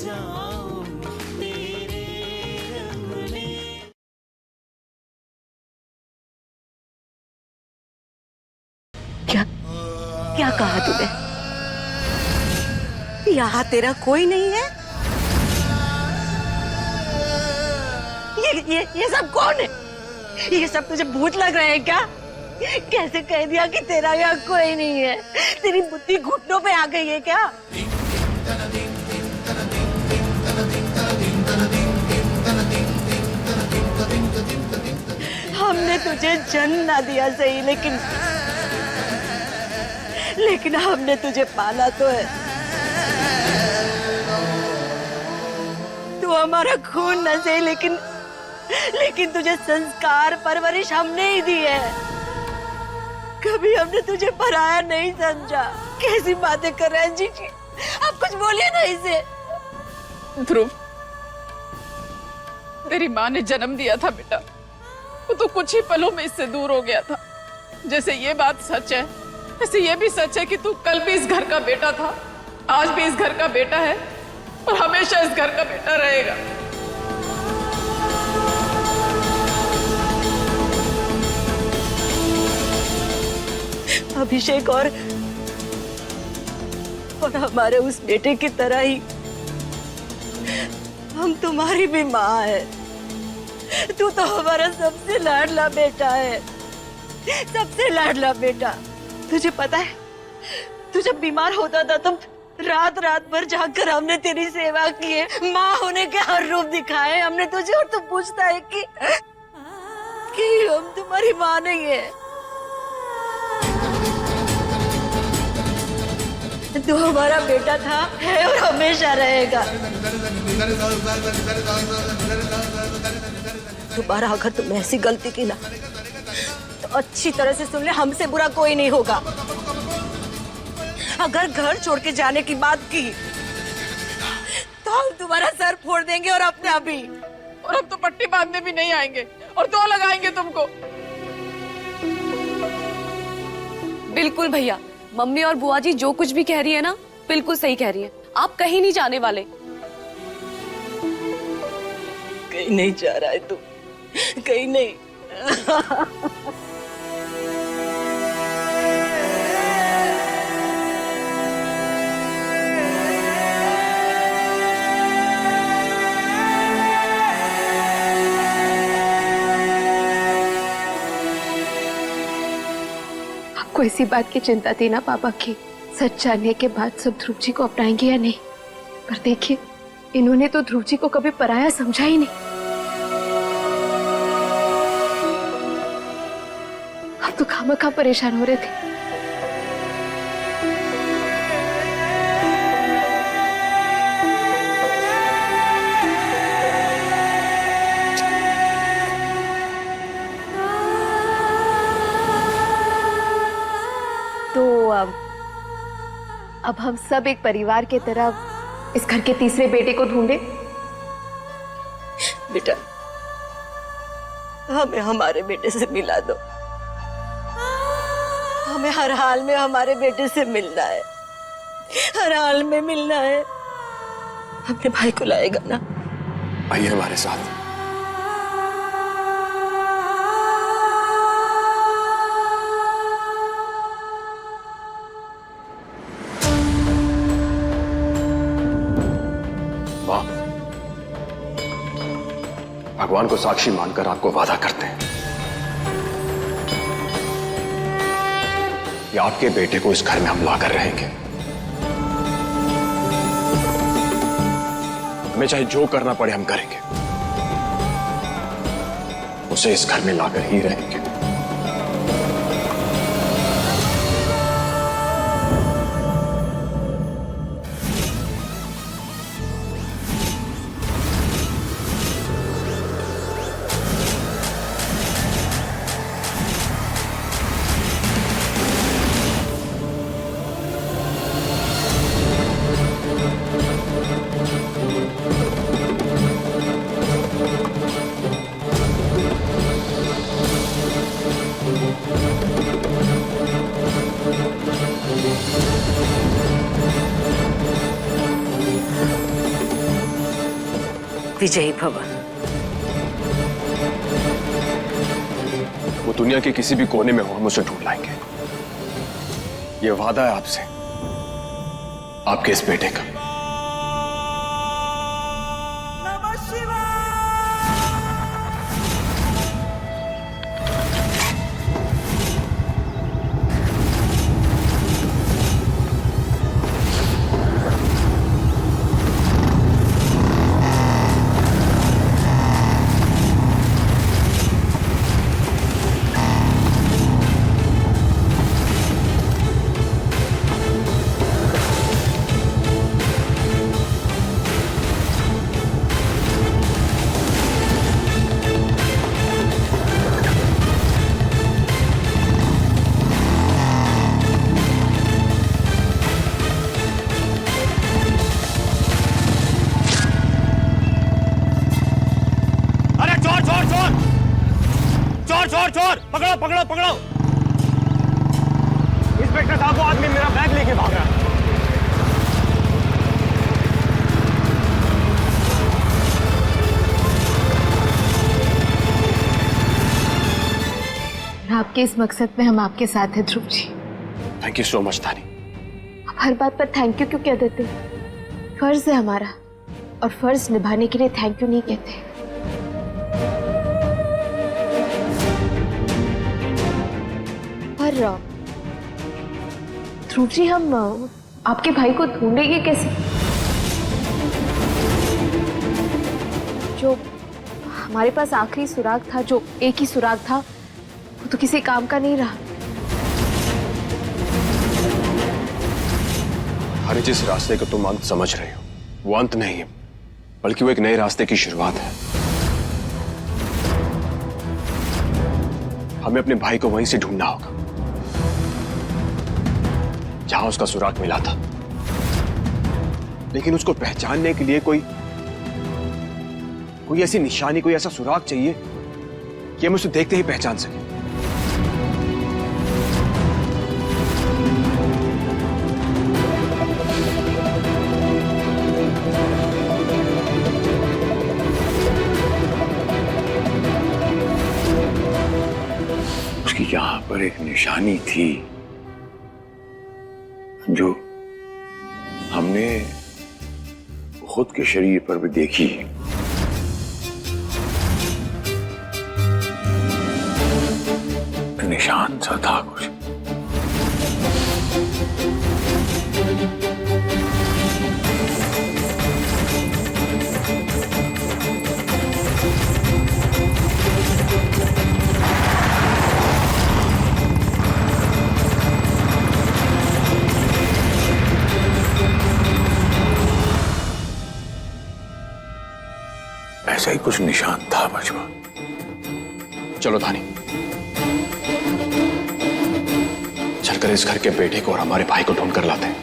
जाऊं तेरे रंग में। क्या क्या कहा तूने? यहाँ तेरा कोई नहीं है? ये सब कौन है? ये सब तुझे भूत लग रहे हैं क्या? कैसे कह दिया कि तेरा यहाँ कोई नहीं है? तेरी बुद्धि घुटनों पे आ गई है क्या? हमने तुझे जन्म ना दिया सही, लेकिन हमने तुझे पाला तो है। तू हमारा खून न सही, लेकिन तुझे संस्कार परवरिश हमने ही दी है। कभी हमने तुझे पराया नहीं समझा। कैसी बातें कर रहे हैं जीजी? आप कुछ बोलिए ना इसे। ध्रुव, तेरी माँ ने जन्म दिया था बेटा, वो तो कुछ ही पलों में इससे दूर हो गया था। जैसे ये बात सच है, वैसे ये भी सच है कि तू कल भी इस घर का बेटा था, आज भी इस घर का बेटा है और हमेशा इस घर का बेटा रहेगा। अभिषेक और हमारे उस बेटे की तरह ही हम तुम्हारी भी माँ है। तू तो हमारा सबसे लाडला बेटा है, सबसे लाडला बेटा। तुझे पता है, तू जब बीमार होता था तब रात रात भर जाकर हमने तेरी सेवा की है। माँ होने के हर रूप दिखाए हमने तुझे, और तू पूछता है कि हम तुम्हारी माँ नहीं है। तू हमारा बेटा था, है और हमेशा रहेगा। दोबारा अगर तुमने ऐसी गलती की ना, तो अच्छी तरह से सुन ले, हमसे बुरा कोई नहीं होगा। अगर घर छोड़ के जाने की बात की तो हम तुम्हारा सर फोड़ देंगे, और अपने अभी। और हम तो पट्टी बांधने भी नहीं आएंगे और दो लगाएंगे तुमको। बिल्कुल भैया, मम्मी और बुआ जी जो कुछ भी कह रही है ना, बिल्कुल सही कह रही है। आप कहीं नहीं जाने वाले। कहीं नहीं जा रहा है तू, कहीं नहीं। आपको इसी बात की चिंता थी ना पापा की, सच जानने के बाद सब ध्रुव जी को अपनाएंगे या नहीं। पर देखिए, इन्होंने तो ध्रुव जी को कभी पराया समझा ही नहीं। आप तो खामखा परेशान हो रहे थे। तो अब हम सब एक परिवार के तरह इस घर के तीसरे बेटे को ढूंढे। बेटा, हमें हमारे बेटे से मिला दो। हमें हर हाल में हमारे बेटे से मिलना है, हर हाल में मिलना है। अपने भाई को लाएगा ना? आइए हमारे साथ। भगवान को साक्षी मानकर आपको वादा करते हैं कि आपके बेटे को इस घर में हम लाकर रहेंगे। हमें चाहे जो करना पड़े हम करेंगे, उसे इस घर में लाकर ही रहेंगे। विजयी भव। वो दुनिया के किसी भी कोने में हो, हम उसे ढूंढ लाएंगे। ये वादा है आपसे, आपके इस बेटे का। चोर पकड़ो पकड़ो पकड़ो। इंस्पेक्टर साहब, वो आदमी मेरा बैग लेके भाग रहा है। आपके इस मकसद में हम आपके साथ हैं Dhruv ji. Thank you so much धानी। आप हर बात पर थैंक यू क्यों कह देते? फर्ज है हमारा, और फर्ज निभाने के लिए थैंक यू नहीं कहते। पर ध्रुव जी, हम आपके भाई को ढूंढेंगे कैसे? जो हमारे पास आखिरी सुराग था, जो एक ही सुराग था, वो तो किसी काम का नहीं रहा। हर जिस रास्ते को तुम अंत समझ रहे हो, वो अंत नहीं है, बल्कि वो एक नए रास्ते की शुरुआत है। हमें अपने भाई को वहीं से ढूंढना होगा जहां उसका सुराग मिला था, लेकिन उसको पहचानने के लिए कोई ऐसी निशानी, कोई ऐसा सुराग चाहिए कि हम उसे देखते ही पहचान सकें। उसकी यहां पर एक निशानी थी जो हमने खुद के शरीर पर भी देखी। निशान सा था कुछ। ऐसा ही कुछ निशान था बचवा। चलो धानी, चलकर इस घर के बेटे को और हमारे भाई को ढूंढ कर लाते हैं।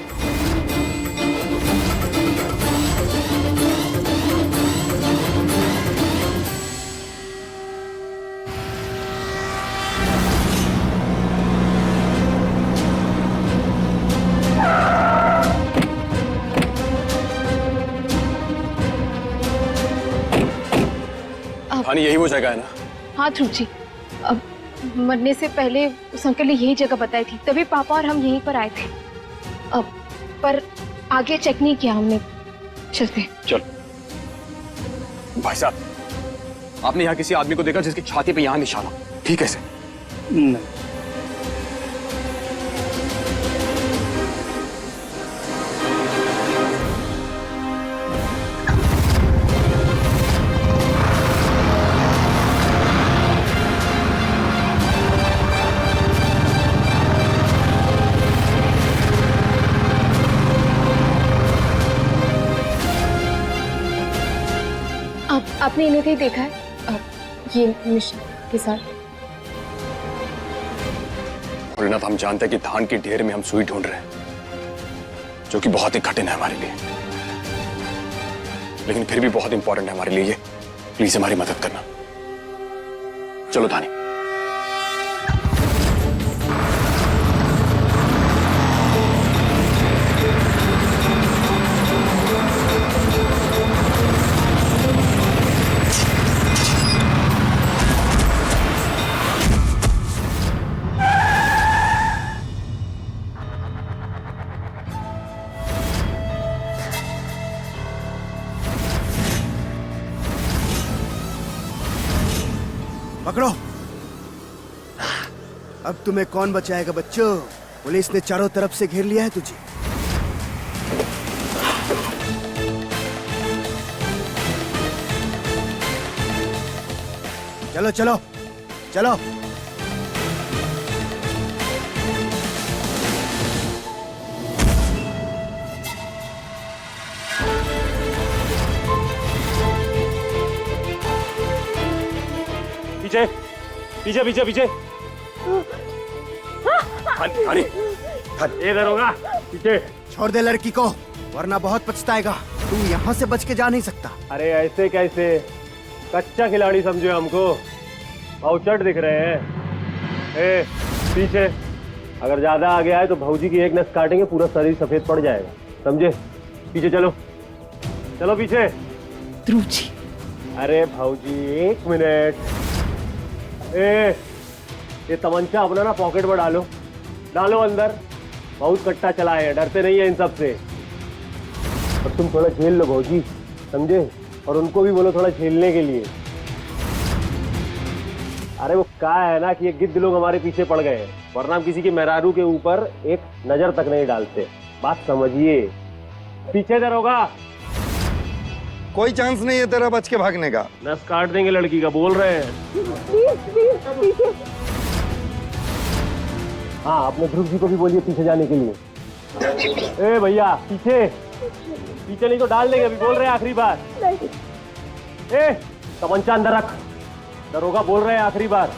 धानी, यही वो जगह है ना? हाँ ध्रुव जी, अब मरने से पहले उस अंकल ने यही जगह बताई थी, तभी पापा और हम यहीं पर आए थे। अब पर आगे चेक नहीं किया हमने। चलते। चलो। भाई साहब, आपने यहाँ किसी आदमी को देखा जिसकी छाती पे यहाँ निशान हो? ठीक है सर? नहीं। आपने इन्हें कहीं देखा है? ये निशान के साथ? भोलेनाथ, हम जानते हैं कि धान के ढेर में हम सुई ढूंढ रहे हैं, जो कि बहुत ही कठिन है हमारे लिए, लेकिन फिर भी बहुत इंपॉर्टेंट है हमारे लिए ये। प्लीज हमारी मदद करना। चलो धानी। पकड़ो। अब तुम्हें कौन बचाएगा बच्चों? पुलिस ने चारों तरफ से घेर लिया है तुझे। चलो चलो चलो। पीछे पीछे पीछे पीछे। ये दरोगा पीछे। छोड़ दे लड़की को, वरना बहुत पछताएगा। तू यहाँ से बच के जा नहीं सकता। अरे ऐसे कैसे? कच्चा खिलाड़ी समझो हमको, औचट दिख रहे हैं। ए पीछे। अगर ज्यादा आगे आए तो भौजी की एक नस काटेंगे, पूरा शरीर सफेद पड़ जाएगा, समझे? पीछे चलो, चलो पीछे। ध्रुव जी। अरे भौजी एक मिनट। ये तमंचा अपना ना पॉकेट में डालो, डालो अंदर। बहुत कट्टा चलाए हैं, डरते नहीं है इन सब से। और तुम थोड़ा झेल लो भौजी, समझे? और उनको भी बोलो थोड़ा झेलने के लिए। अरे वो क्या है ना कि ये गिद्ध लोग हमारे पीछे पड़ गए हैं, वरना हम किसी के मेहरारू के ऊपर एक नजर तक नहीं डालते। बात समझिए। पीछे दरोगा। कोई चांस नहीं है तेरा बच के भागने का। नस काट देंगे लड़की का, बोल रहे हैं। हाँ, अपने ध्रुव जी को भी बोलिए पीछे जाने के लिए। ए भैया पीछे, पीछे नहीं तो डाल देंगे, अभी बोल रहे हैं आखिरी बार। ए तमंचा अंदर रख, दरोगा बोल रहे हैं आखिरी बार।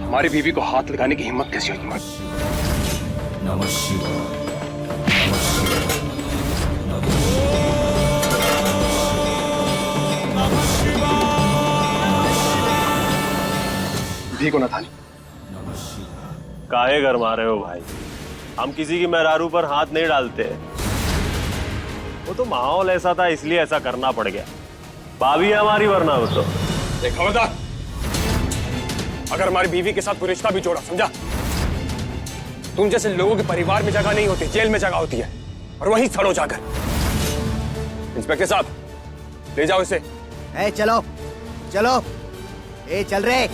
हमारी बीवी को हाथ लगाने की हिम्मत कैसी हुई तुम्हारी? नमः शिवाय। भी को न थानी। काहे गरमा रहे हो भाई? हम किसी की मेहरारू पर हाथ नहीं डालते। वो तो माहौल ऐसा था इसलिए ऐसा करना पड़ गया। भाभी है हमारी, वरना वो तो। खबरदार, अगर हमारी बीवी के साथ कोई रिश्ता भी जोड़ा, समझा? तुम जैसे लोगों के परिवार में जगह नहीं होती, जेल में जगह होती है, और वहीं सड़ो जाकर। इंस्पेक्टर साहब, ले जाओ इसे। ए चलो चलो। ए चल रे।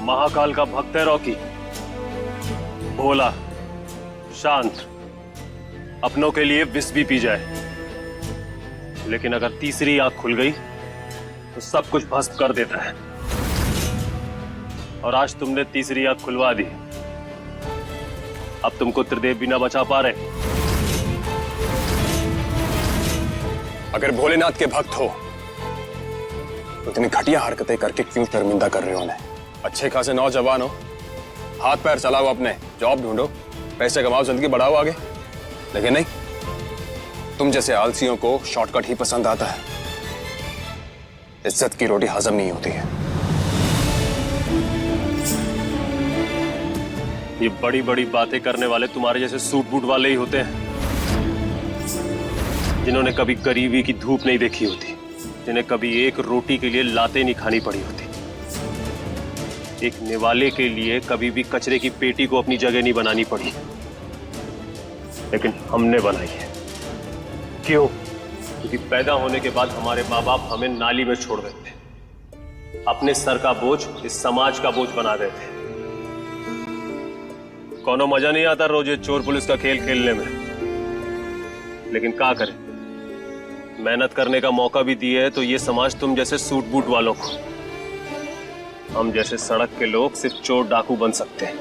महाकाल का भक्त है रॉकी, भोला, शांत, अपनों के लिए विष भी पी जाए, लेकिन अगर तीसरी आंख खुल गई तो सब कुछ भस्म कर देता है। और आज तुमने तीसरी आंख खुलवा दी। अब तुमको त्रिदेव भी ना बचा पा रहे। अगर भोलेनाथ के भक्त हो तो इतनी घटिया हरकतें करके क्यों शर्मिंदा कर रहे हो उन्हें? अच्छे खासे नौजवान हो, हाथ पैर चलाओ अपने, जॉब ढूंढो, पैसे कमाओ, जिंदगी बढ़ाओ आगे। लेकिन नहीं, तुम जैसे आलसियों को शॉर्टकट ही पसंद आता है। इज्जत की रोटी हजम नहीं होती है। ये बड़ी बड़ी बातें करने वाले तुम्हारे जैसे सूट बूट वाले ही होते हैं, जिन्होंने कभी गरीबी की धूप नहीं देखी होती, जिन्हें कभी एक रोटी के लिए लातें नहीं खानी पड़ी होती, एक निवाले के लिए कभी भी कचरे की पेटी को अपनी जगह नहीं बनानी पड़ी, लेकिन हमने बनाई है। क्यों? क्योंकि पैदा होने के बाद हमारे माँ बाप हमें नाली में छोड़ देते थे, अपने सर का बोझ इस समाज का बोझ बना देते। कोनो मजा नहीं आता रोज ये चोर पुलिस का खेल खेलने में, लेकिन क्या करें, मेहनत करने का मौका भी दिए है तो ये समाज तुम जैसे सूट बूट वालों को, हम जैसे सड़क के लोग सिर्फ चोर डाकू बन सकते हैं।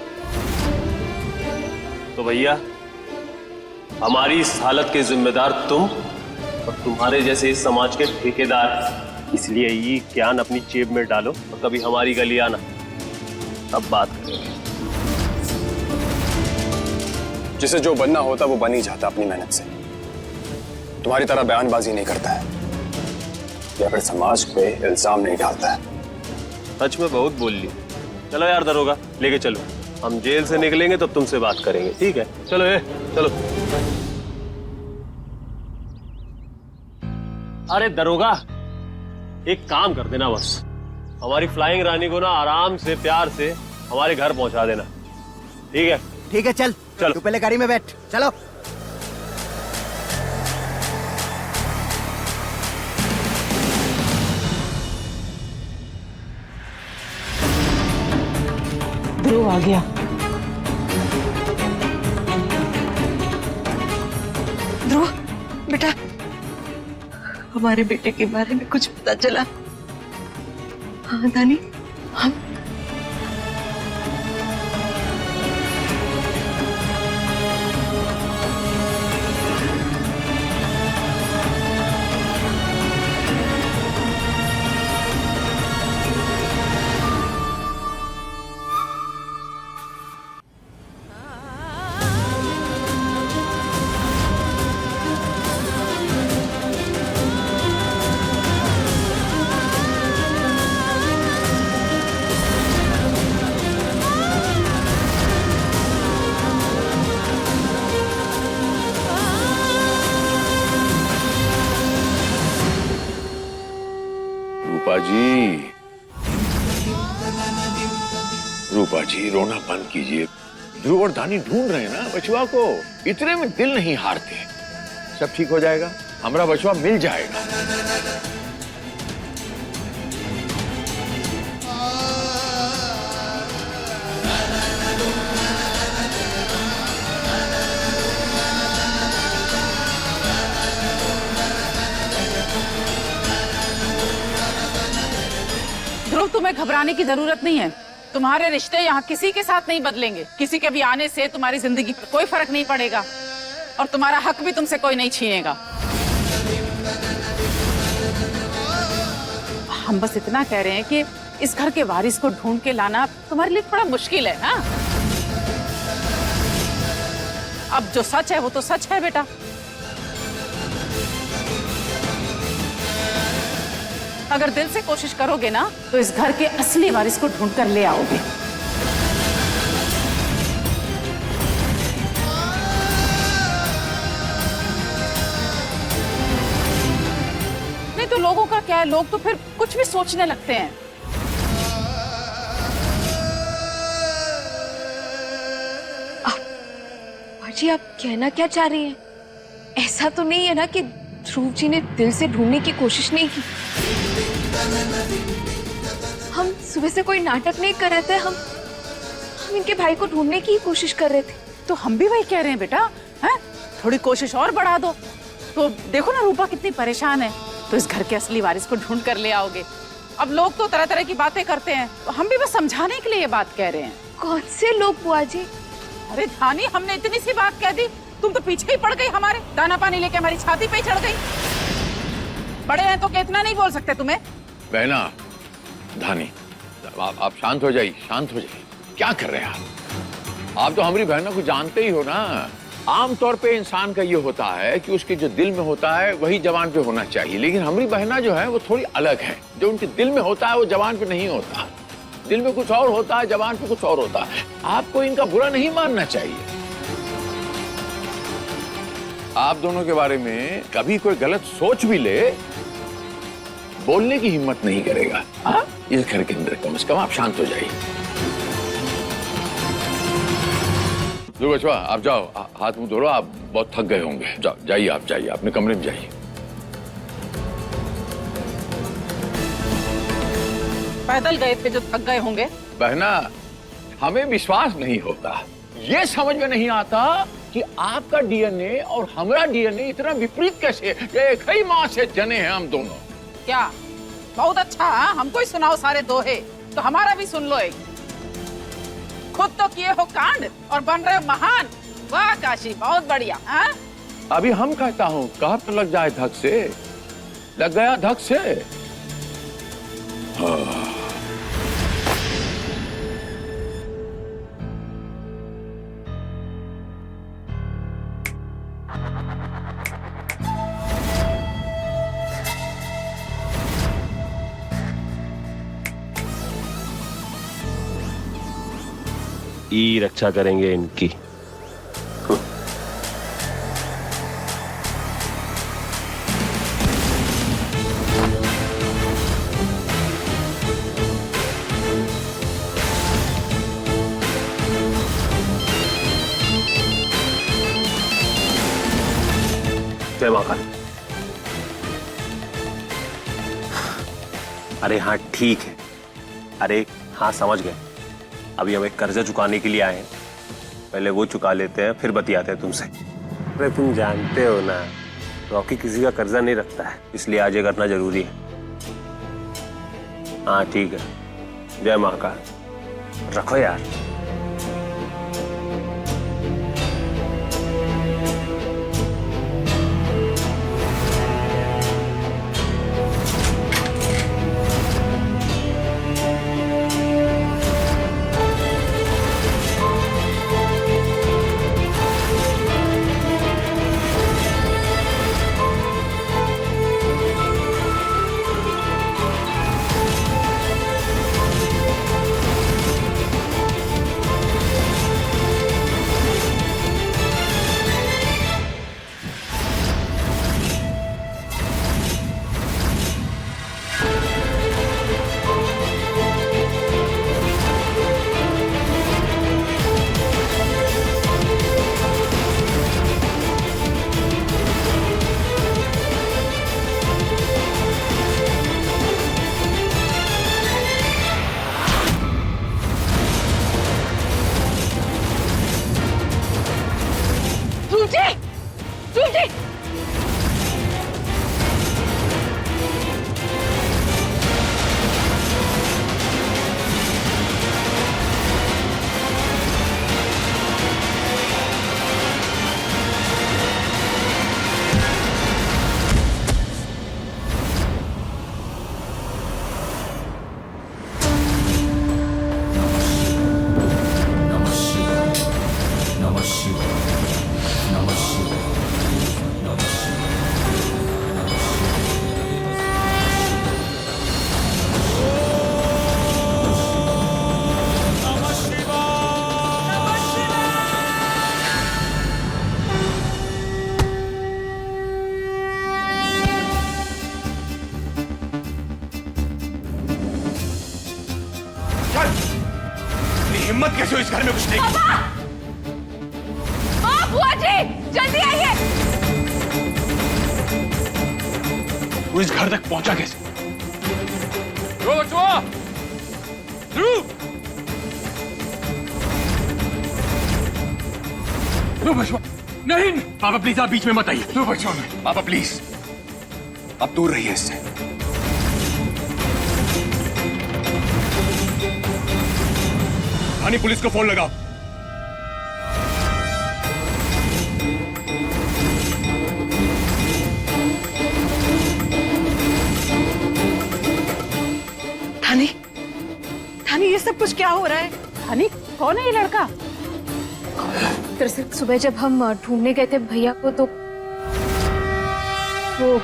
तो भैया, हमारी इस हालत के जिम्मेदार तुम और तुम्हारे जैसे इस समाज के ठेकेदार। इसलिए ये ज्ञान अपनी जेब में डालो और कभी हमारी गली आना, तब बात करेंगे। जिसे जो बनना होता वो बन ही जाता अपनी मेहनत से। तुम्हारी तरह बयानबाजी नहीं करता है या फिर समाज पे इल्जाम नहीं डालता है। सच में बहुत बोल ली। चलो यार दरोगा, लेके चलो। हम जेल से निकलेंगे तो तुमसे बात करेंगे, ठीक है? चलो चलो। अरे दरोगा, एक काम कर देना बस, हमारी फ्लाइंग रानी को ना आराम से प्यार से हमारे घर पहुंचा देना, ठीक है? ठीक है, चल चलो। तू पहले गाड़ी में बैठ, चलो। ध्रुव आ गया। ध्रुव बेटा, हमारे बेटे के बारे में कुछ पता चला? हाँ दानी, हम रूपा जी रोना बंद कीजिए। ध्रुव और धानी ढूंढ रहे हैं ना बचवा को, इतने में दिल नहीं हारते। सब ठीक हो जाएगा, हमारा बचवा मिल जाएगा। ध्रुव, तुम्हें घबराने की जरूरत नहीं है। तुम्हारे रिश्ते यहाँ किसी के साथ नहीं बदलेंगे। किसी के भी आने से तुम्हारी जिंदगी पर कोई फर्क नहीं पड़ेगा और तुम्हारा हक भी तुमसे कोई नहीं छीनेगा। हम बस इतना कह रहे हैं कि इस घर के वारिस को ढूंढ के लाना तुम्हारे लिए थोड़ा मुश्किल है ना। अब जो सच है वो तो सच है बेटा। अगर दिल से कोशिश करोगे ना तो इस घर के असली वारिस को ढूंढ कर ले आओगे। नहीं तो लोगों का क्या है, लोग तो फिर कुछ भी सोचने लगते हैं। जी आप कहना क्या चाह रही हैं? ऐसा तो नहीं है ना कि ध्रुव जी ने दिल से ढूंढने की कोशिश नहीं की? हम सुबह से कोई नाटक नहीं कर रहे थे। हम इनके भाई को ढूंढने की कोशिश कर रहे थे। तो हम भी वही कह रहे हैं बेटा, हैं? थोड़ी कोशिश और बढ़ा दो। तो देखो ना रूपा कितनी परेशान है, तो इस घर के असली वारिस को ढूंढ कर ले आओगे। अब लोग तो तरह तरह की बातें करते हैं, तो हम भी बस समझाने के लिए ये बात कह रहे हैं। कौन से लोग बुआ जी? अरे धानी, हमने इतनी सी बात कह दी, तुम तो पीछे ही पड़ गई हमारे, दाना पानी लेके हमारी छाती पे ही चढ़ गई। बड़े हैं तो कितना नहीं बोल सकते तुम्हें? बहना, धानी, आप शांत हो जाइए, शांत हो जाइए। क्या कर रहे हैं आप तो हमारी बहनों को जानते ही हो ना। आमतौर पे इंसान का ये होता है कि उसके जो दिल में होता है वही जबान पे होना चाहिए, लेकिन हमारी बहना जो है वो थोड़ी अलग है। जो उनके दिल में होता है वो जबान पे नहीं होता। दिल में कुछ और होता है, जबान पे कुछ और होता है। आपको इनका बुरा नहीं मानना चाहिए। आप दोनों के बारे में कभी कोई गलत सोच भी ले, बोलने की हिम्मत नहीं करेगा। हाँ, इस घर के अंदर कम से कम आप शांत हो जाइए। लो बचवा, आप जाओ, हाथ मुंह धो लो, आप बहुत थक गए होंगे। जाओ, जाइए, आप जाइए, अपने कमरे में जाइए। पैदल गए थे जो थक गए होंगे। बहना, हमें विश्वास नहीं होता, ये समझ में नहीं आता कि आपका डीएनए और हमारा डीएनए इतना विपरीत कैसे? एक ही माँ से जने हैं हम दोनों। क्या बहुत अच्छा, हमको ही सुनाओ सारे दोहे, तो हमारा भी सुन लो एक। खुद तो किए हो कांड और बन रहे हो महान। वाह काशी, बहुत बढ़िया। हाँ, अभी हम कहता हूँ, कहाँ पर लग जाए धक से, लग गया धक से। हाँ। ई रक्षा करेंगे इनकी। जय महाकाल। अरे हाँ ठीक है, अरे हाँ समझ गए। अभी हम एक कर्जा चुकाने के लिए आए हैं, पहले वो चुका लेते हैं फिर बतियाते हैं तुमसे। अरे तुम जानते हो ना, रॉकी किसी का कर्जा नहीं रखता है, इसलिए आज ये करना जरूरी है। हाँ ठीक है, जय महाकाल। रखो यार। हिम्मत कैसे हो इस घर में घुसने की? बुआ जी जल्दी आइए। तू इस घर तक पहुंचा कैसे? बचवा! बचवा! नहीं पापा प्लीज आप बीच में मत आइए। बचवा पापा प्लीज आप दूर रहिए इससे। थाने पुलिस को फोन लगाओ। थानी, थानी ये सब कुछ क्या हो रहा है? थानी कौन है ये लड़का? दरअसल सुबह जब हम ढूंढने गए थे भैया को तो वो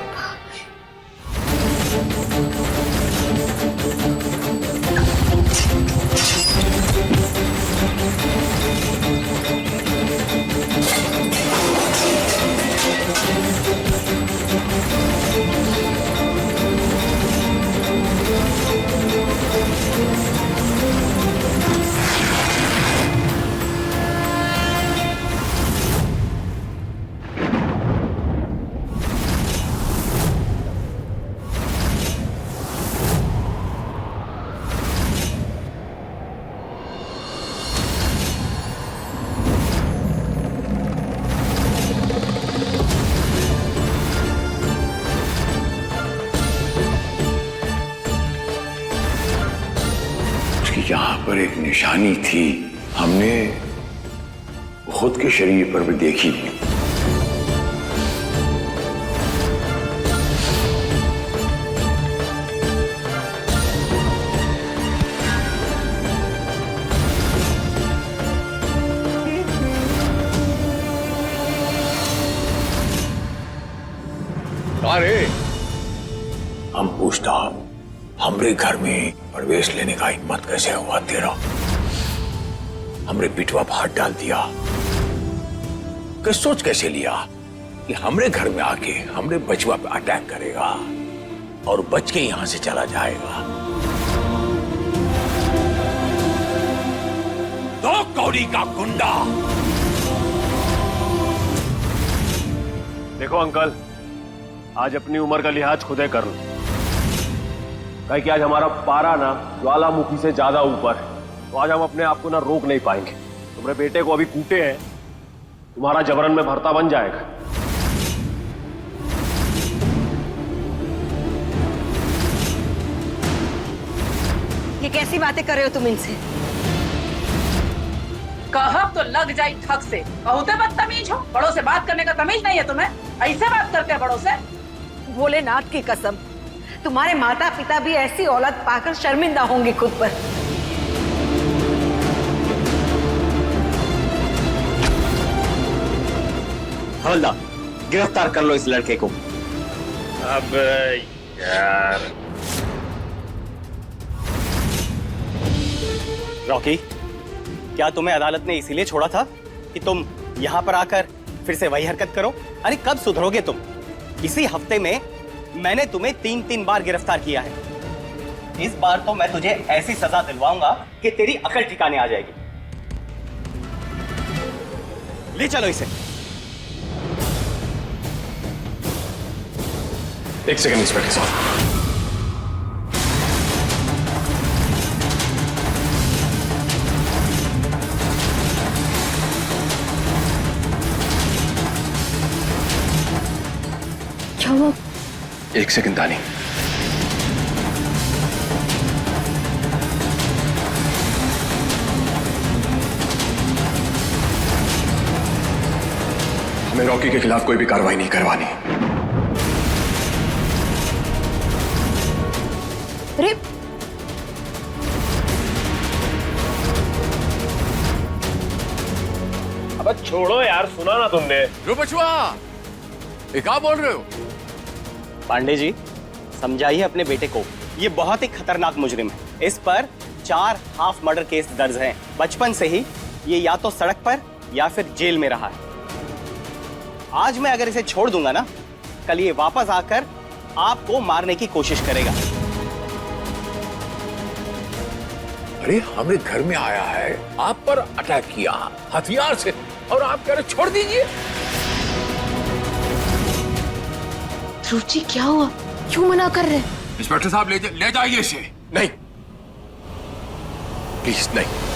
यहाँ पर एक निशानी थी, हमने खुद के शरीर पर भी देखी थी। अरे हम पूछता हमरे घर में प्रवेश लेने का हिम्मत कैसे हुआ तेरा? हमरे पिटवा पर हाथ डाल दिया। कि सोच कैसे लिया कि हमरे घर में आके हमरे बचवा पे अटैक करेगा और बच के यहां से चला जाएगा। दो कौड़ी का गुंडा। देखो अंकल, आज अपनी उम्र का लिहाज खुद कर लो। कहीं कि आज हमारा पारा ना ज्वालामुखी से ज्यादा ऊपर है, तो आज हम अपने आप को ना रोक नहीं पाएंगे। तुम्हारे बेटे को अभी कूटे हैं, तुम्हारा जबरन में भरता बन जाएगा। ये कैसी बातें कर रहे हो तुम इनसे? कहब तो लग जाए ठग से। बहुते बदतमीज हो, बड़ों से बात करने का तमीज नहीं है तुम्हें। ऐसे बात करते हैं बड़ों से? भोलेनाथ की कसम, तुम्हारे माता पिता भी ऐसी औलाद पाकर शर्मिंदा होंगे खुद पर। हवलदार, गिरफ्तार कर लो इस लड़के को। अब यार रॉकी, क्या तुम्हें अदालत ने इसीलिए छोड़ा था कि तुम यहाँ पर आकर फिर से वही हरकत करो? अरे कब सुधरोगे तुम? इसी हफ्ते में मैंने तुम्हें 3 बार गिरफ्तार किया है। इस बार तो मैं तुझे ऐसी सजा दिलवाऊंगा कि तेरी अकल ठिकाने आ जाएगी। ले चलो इसे। एक सेकंड इंस्पेक्टर साहब। क्या हुआ? एक सेकंड दानी। हमें रॉकी के खिलाफ कोई भी कार्रवाई नहीं करवानी। अरे अब छोड़ो यार, सुना ना तुमने? रो बचवा, ये क्या बोल रहे हो? पांडे जी, समझाइए अपने बेटे को। ये बहुत ही खतरनाक मुजरिम है। इस पर 4 हाफ मर्डर केस दर्ज हैं। बचपन से ही ये या तो सड़क पर या फिर जेल में रहा है। आज मैं अगर इसे छोड़ दूंगा ना, कल ये वापस आकर आपको मारने की कोशिश करेगा। अरे हमारे घर में आया है, आप पर अटैक किया हथियार से, और आप कह रहे छोड़ दीजिए। ध्रुव जी, क्या हुआ? क्यों मना कर रहे? इंस्पेक्टर साहब ले जाइए इसे। नहीं, प्लीज नहीं।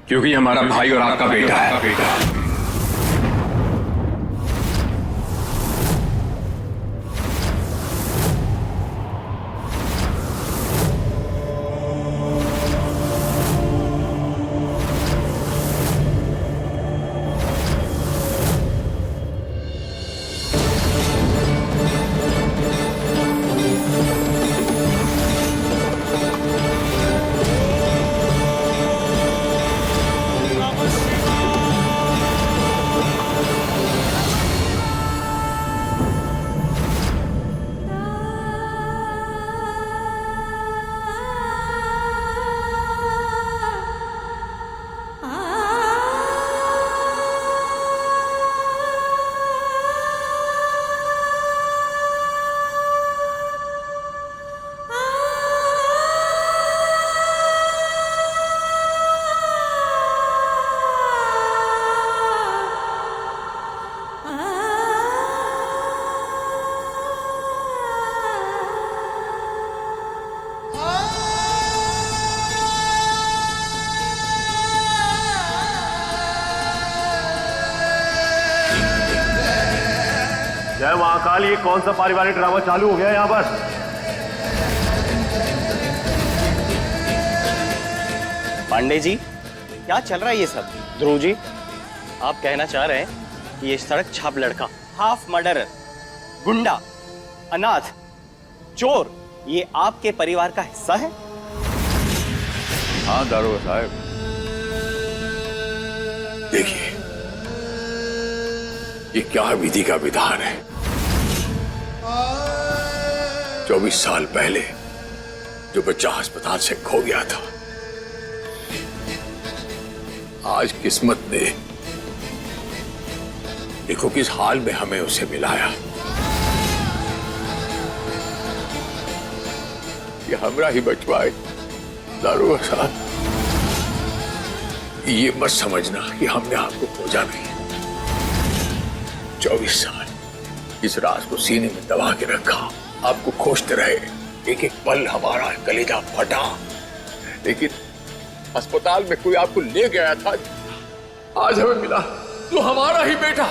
क्योंकि ये हमारा भाई और आपका बेटा है। जय महाकाल, ये कौन सा पारिवारिक ड्रामा चालू हो गया यहाँ पर? पांडे जी, क्या चल रहा है ये सब? ध्रुव जी, आप कहना चाह रहे हैं कि ये सड़क छाप लड़का, हाफ मर्डरर, गुंडा, अनाथ, चोर, ये आपके परिवार का हिस्सा है? हाँ दारोगा साहब, देखिए, ये क्या विधि का विधान है। 24 साल पहले जो बच्चा अस्पताल से खो गया था, आज किस्मत ने देखो किस हाल में हमें उसे मिलाया। ये हमरा ही बचवा है दारू के साथ। ये मत समझना कि हमने आपको खोजा नहीं। 24 साल इस राज को सीने में दबा के रखा, आपको खोजते रहे। एक एक पल हमारा कलेजा फटा, लेकिन अस्पताल में कोई आपको ले गया था, आज हमें मिला तो हमारा ही बेटा।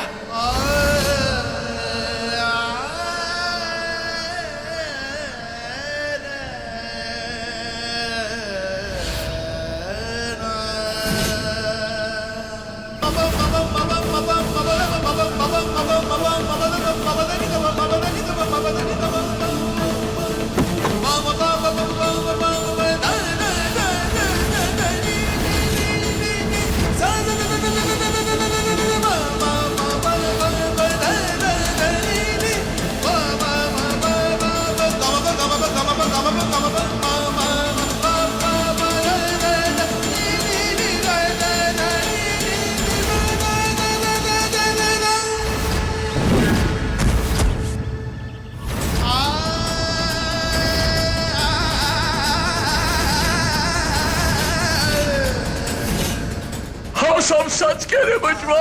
सब सच कह रहे बचवा,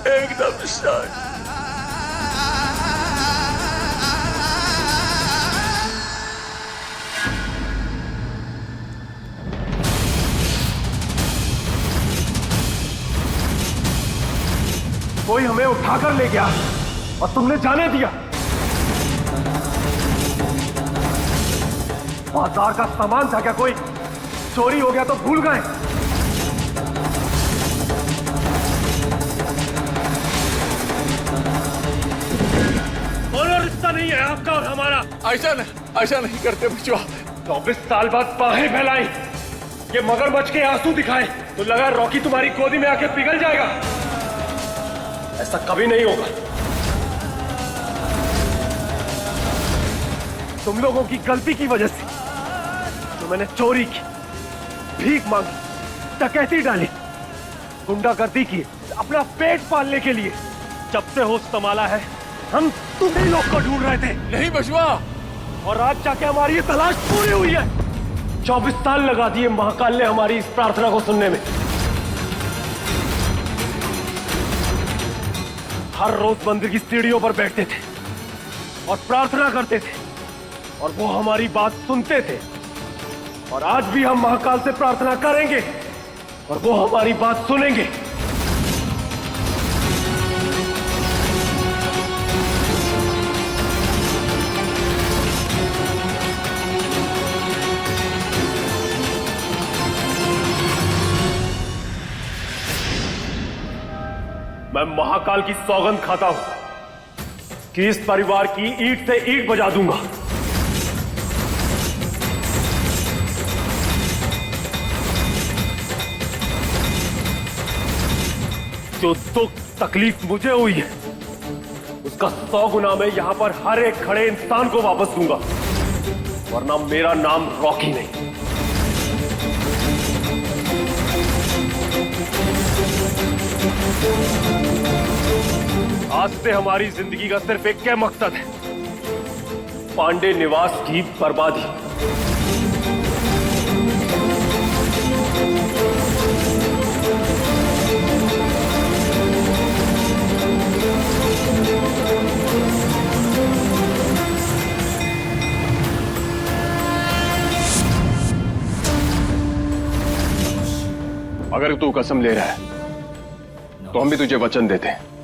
एकदम सच। कोई हमें उठाकर ले गया और तुमने जाने दिया। बाजार का सामान था क्या? कोई चोरी हो गया तो भूल गए? रिश्ता नहीं है आपका और हमारा। ऐसा नहीं करते बचवा। 24 साल बाद बाहें फैलाई, ये मगरमच्छ के आंसू दिखाए तो लगा रॉकी तुम्हारी गोदी में आके पिघल जाएगा। ऐसा कभी नहीं होगा। तुम लोगों की गलती की वजह से जो मैंने चोरी की, भीख मांगी, डकैती डाली, गुंडागर्दी की, अपना पेट पालने के लिए, जब से होश संभाला है हम तुम्हीं लोग को ढूंढ रहे थे। नहीं बचवा, और आज जाके हमारी ये तलाश पूरी हुई है। 24 साल लगा दिए महाकाल ने हमारी इस प्रार्थना को सुनने में। हर रोज मंदिर की सीढ़ियों पर बैठते थे और प्रार्थना करते थे, और वो हमारी बात सुनते थे। और आज भी हम महाकाल से प्रार्थना करेंगे और वो हमारी बात सुनेंगे। मैं महाकाल की सौगंध खाता हूं कि इस परिवार की ईंट से ईंट बजा दूंगा। जो दुख तकलीफ मुझे हुई है उसका 100 गुना मैं यहां पर हर एक खड़े इंसान को वापस दूंगा, वरना मेरा नाम रॉकी नहीं। आज से हमारी जिंदगी का सिर्फ एक क्या मकसद है, पांडे निवास की बर्बादी। अगर तू कसम ले रहा है तो हम भी तुझे वचन देते हैं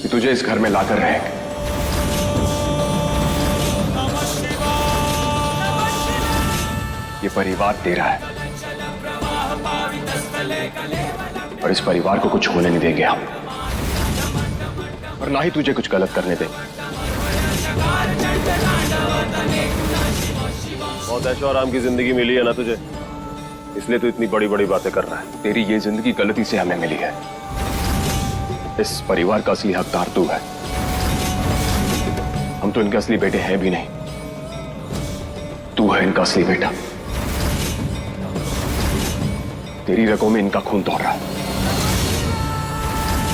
कि तुझे इस घर में लाकर रहेंगे। ये परिवार तेरा है और इस परिवार को कुछ होने नहीं देंगे हम, और ना ही तुझे कुछ गलत करने देंगे। बहुत ऐशो आराम की जिंदगी मिली है ना तुझे, इसलिए तो इतनी बड़ी बड़ी बातें कर रहा है। तेरी ये जिंदगी गलती से हमें मिली है। इस परिवार का असली हकदार तू है। हम तो इनके असली बेटे हैं भी नहीं। तू है इनका असली बेटा। तेरी रगों में इनका खून दौड़ रहा है।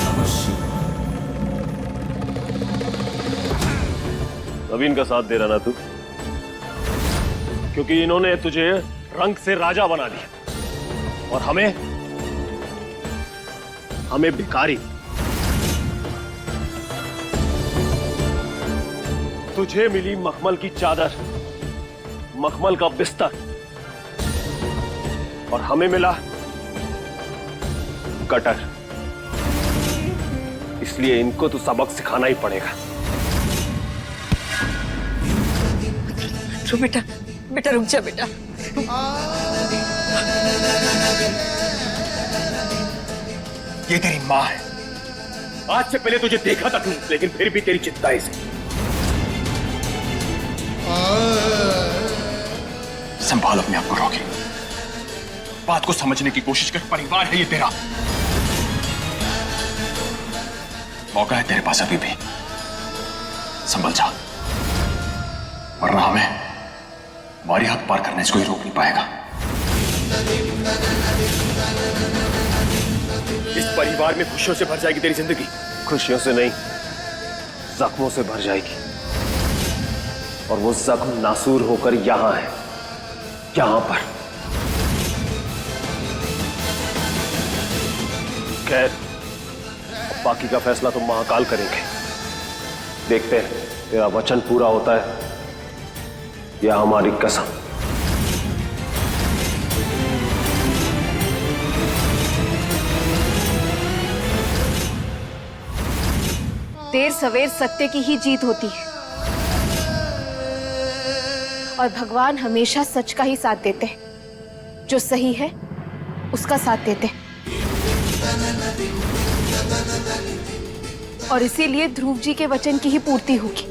नमः शिवाय। नवीन का साथ दे रहा ना तू, क्योंकि इन्होंने तुझे रंग से राजा बना दिया और हमें भिखारी। तुझे मिली मखमल की चादर, मखमल का बिस्तर, और हमें मिला कटर। इसलिए इनको तो सबक सिखाना ही पड़ेगा। तो बेटा, बेटा रुक जा बेटा। ये तेरी माँ है। आज से पहले तुझे देखा तक नहीं, लेकिन फिर भी तेरी चिंता है इसे। संभाल अपने आप को रॉकी। बात को समझने की कोशिश कर। परिवार है ये तेरा। मौका है तेरे पास अभी भी। संभल जा, वरना हमारी हद पार करने से कोई रोक नहीं पाएगा। इस परिवार में खुशियों से भर जाएगी तेरी जिंदगी। खुशियों से नहीं, जख्मों से भर जाएगी। और वो जख्म नासूर होकर यहां है, यहां पर। खैर, बाकी का फैसला तो महाकाल करेंगे। देखते हैं तेरा वचन पूरा होता है या हमारी कसम। देर सवेर सत्य की ही जीत होती है और भगवान हमेशा सच का ही साथ देते हैं। जो सही है उसका साथ देते हैं। और इसीलिए ध्रुव जी के वचन की ही पूर्ति होगी,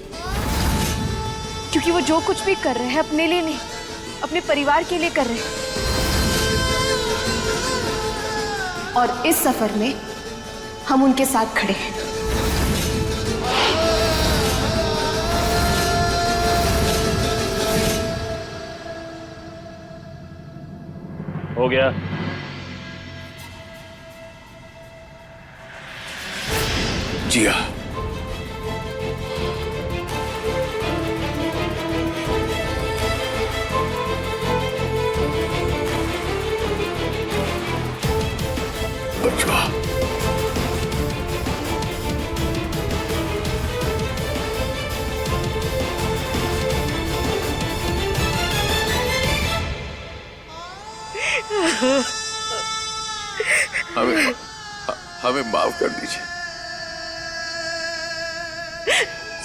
क्योंकि वो जो कुछ भी कर रहे हैं अपने लिए नहीं, अपने परिवार के लिए कर रहे हैं। और इस सफर में हम उनके साथ खड़े हैं। हो गया। जिया, बचवा। हमें माफ कर दीजिए।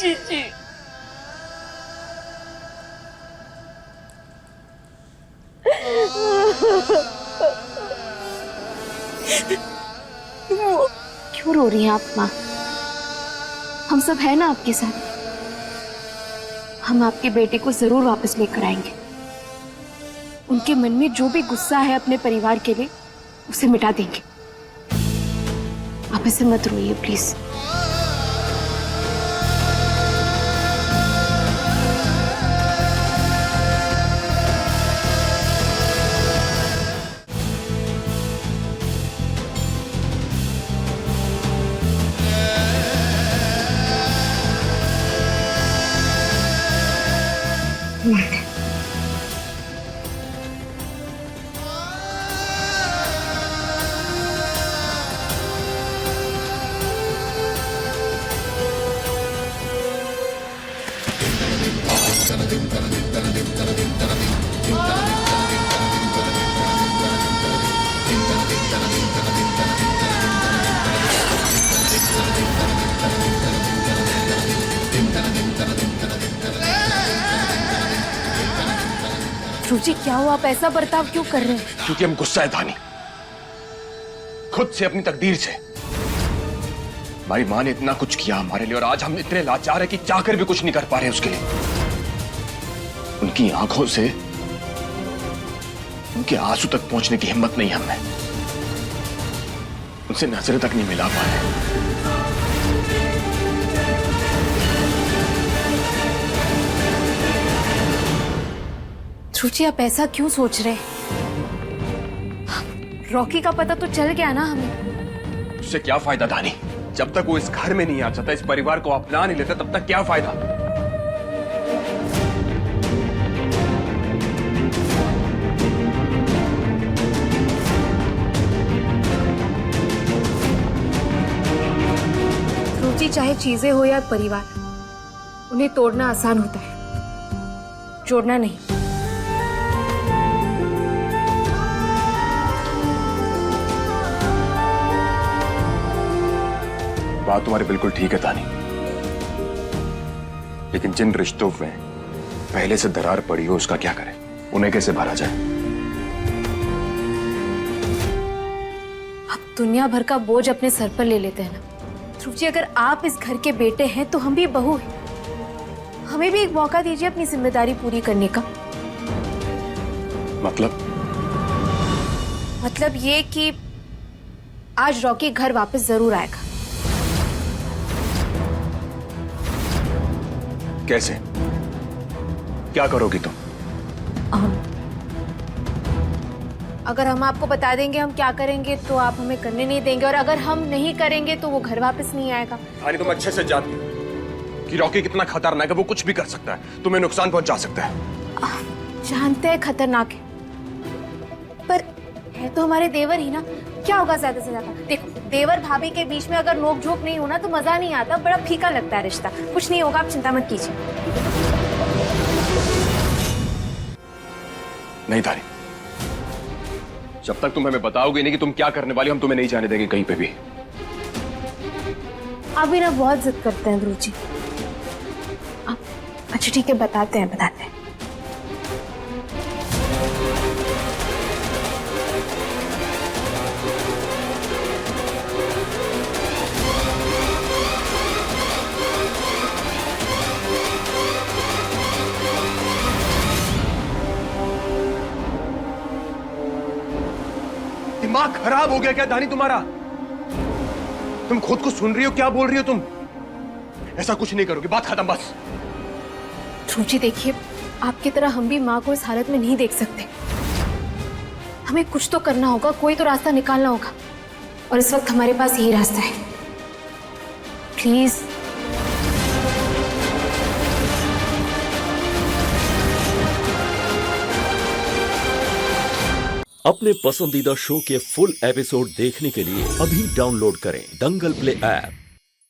जी जी। क्यों रो रही हैं आप माँ? हम सब है ना आपके साथ। हम आपके बेटे को जरूर वापस लेकर आएंगे। उनके मन में जो भी गुस्सा है अपने परिवार के लिए, उसे मिटा देंगे। आप ऐसे मत रोइए प्लीज। ध्रुव जी क्या हुआ? आप ऐसा बर्ताव क्यों कर रहे हैं? क्योंकि हम गुस्सा है धानी, खुद से, अपनी तकदीर से। हमारी माँ ने इतना कुछ किया हमारे लिए और आज हम इतने लाचार है कि चाहकर भी कुछ नहीं कर पा रहे उसके लिए। उनकी आंखों से उनके आंसू तक पहुंचने की हिम्मत नहीं हमें, उनसे नजरें तक नहीं मिला पाए। ध्रुव जी, आप ऐसा क्यों सोच रहे हैं? रॉकी का पता तो चल गया ना हमें। उससे क्या फायदा धानी? जब तक वो इस घर में नहीं आ जाता, इस परिवार को अपना नहीं लेता, तब तक क्या फायदा? ध्रुव जी, चाहे चीजें हो या परिवार, उन्हें तोड़ना आसान होता है, जोड़ना नहीं। बात तुम्हारी बिल्कुल ठीक है तानी, लेकिन जिन रिश्तों में पहले से दरार पड़ी हो उसका क्या करें? उन्हें कैसे भरा जाए? आप दुनिया भर का बोझ अपने सर पर ले लेते हैं ना ध्रुव जी। अगर आप इस घर के बेटे हैं तो हम भी बहू हैं, हमें भी एक मौका दीजिए अपनी जिम्मेदारी पूरी करने का। मतलब ये कि आज रॉकी घर वापस जरूर आएगा। कैसे? क्या करोगी तुम? अगर हम आपको बता देंगे हम क्या करेंगे तो आप हमें करने नहीं देंगे, और अगर हम नहीं करेंगे तो वो घर वापस नहीं आएगा। धानी, तुम अच्छे से जानती हो कि रॉकी कितना खतरनाक है, वो कुछ भी कर सकता है, तुम्हें नुकसान पहुंचा सकता है। जानते हैं खतरनाक है, पर है तो हमारे देवर ही ना, क्या होगा ज्यादा से ज्यादा। देखो, देवर भाभी के बीच में अगर नोक झोंक नहीं होना तो मजा नहीं आता, बड़ा फीका लगता है रिश्ता। कुछ नहीं होगा, आप चिंता मत कीजिए। नहीं धानी, जब तक तुम हमें बताओगे नहीं कि तुम क्या करने वाली, हम तुम्हें नहीं जाने देंगे कहीं पे भी। आप भी ना बहुत जिद करते हैं ध्रुव जी। अच्छा ठीक है, बताते हैं। दिमाग खराब हो गया क्या धानी तुम्हारा? तुम खुद को सुन रही हो? क्या बोल रही हो तुम? ऐसा कुछ नहीं करोगे, बात खत्म बस। ध्रुव जी देखिए, आपकी तरह हम भी माँ को इस हालत में नहीं देख सकते। हमें कुछ तो करना होगा, कोई तो रास्ता निकालना होगा, और इस वक्त हमारे पास यही रास्ता है। प्लीज। अपने पसंदीदा शो के फुल एपिसोड देखने के लिए अभी डाउनलोड करें दंगल प्ले ऐप।